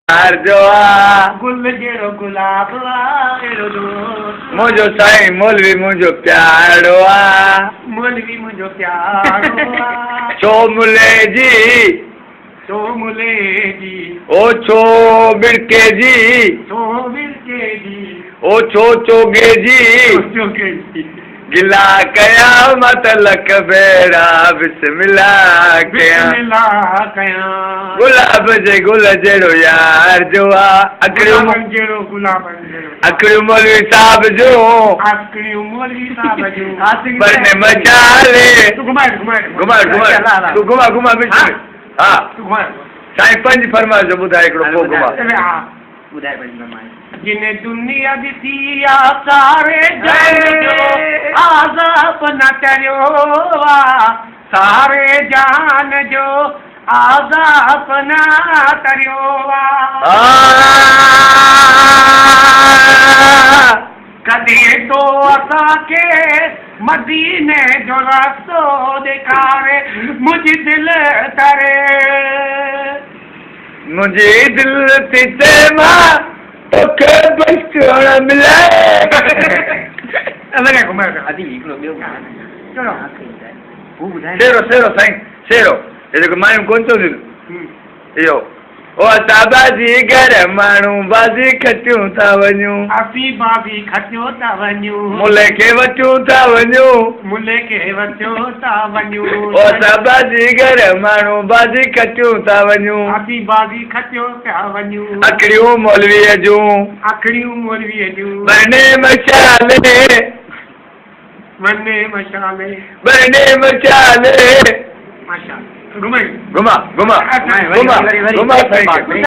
प्यार जो आ गुल जेड़ो गुलाब एड़ो मुझो साईं मौलवी मुझो प्यारो आ मौलवी मुझो प्यारो छो मुले जी छो मुले जी ओ छो बिड़के जी छो बिरके जी ओ छो चोगे जी चोके जी गिला कया मत लख बेड़ा बिस्मिल्लाह कया बिस्मिल्लाह कया गुलाब जे गुल जेड़ो यार जो आ गुलाब जेड़ो गुलाब जेड़ो अकड़ियूं मौलवी साहब जो आकड़ियूं मौलवी साहब जो बरने मचाले तू घुमाए घुमाए घुमा तू घुमा बीच में हा तू घुमाए साईं पंज फरमाइश जो ॿुधाए हिकिड़ो पोइ घुमा ॿुधाए पंज फरमाइश जिन दुनिया ॾिसी आ सारे जहान जो आज़ाब न करियो आ सारे जहान जो आज़ाब न करियो आ कॾहिं तो असांखे मदीने जो रास्तो ॾेखारे मुंहिंजी दिलि करे मुंहिंजी दिलि थी चए मां तोखे बचण मिले अलॻि घुमायो अदी हिकिड़ो ॿियो चलो हू ॿुधाए शेरो साईं शेरो हे जेको मायूं कोन चवंदियूं इहो ओ ताबाजी घर माण्हू बाज़ी खटियूं था वञूं असीं बाज़ी खटियो था वञूं मुले खे वठूं था वञूं मुले खे वठियो था वञूं ओ ताबाजी घर माण्हू बाज़ी खटियूं था वञूं असीं बाज़ी खटियो था वञूं अकड़ियूं मौलवीअ जूं आखड़ियूं मौलवीअ जूं बरने मशाले वने मशाले बरने मशाले माशा घुमाई घुमा साईं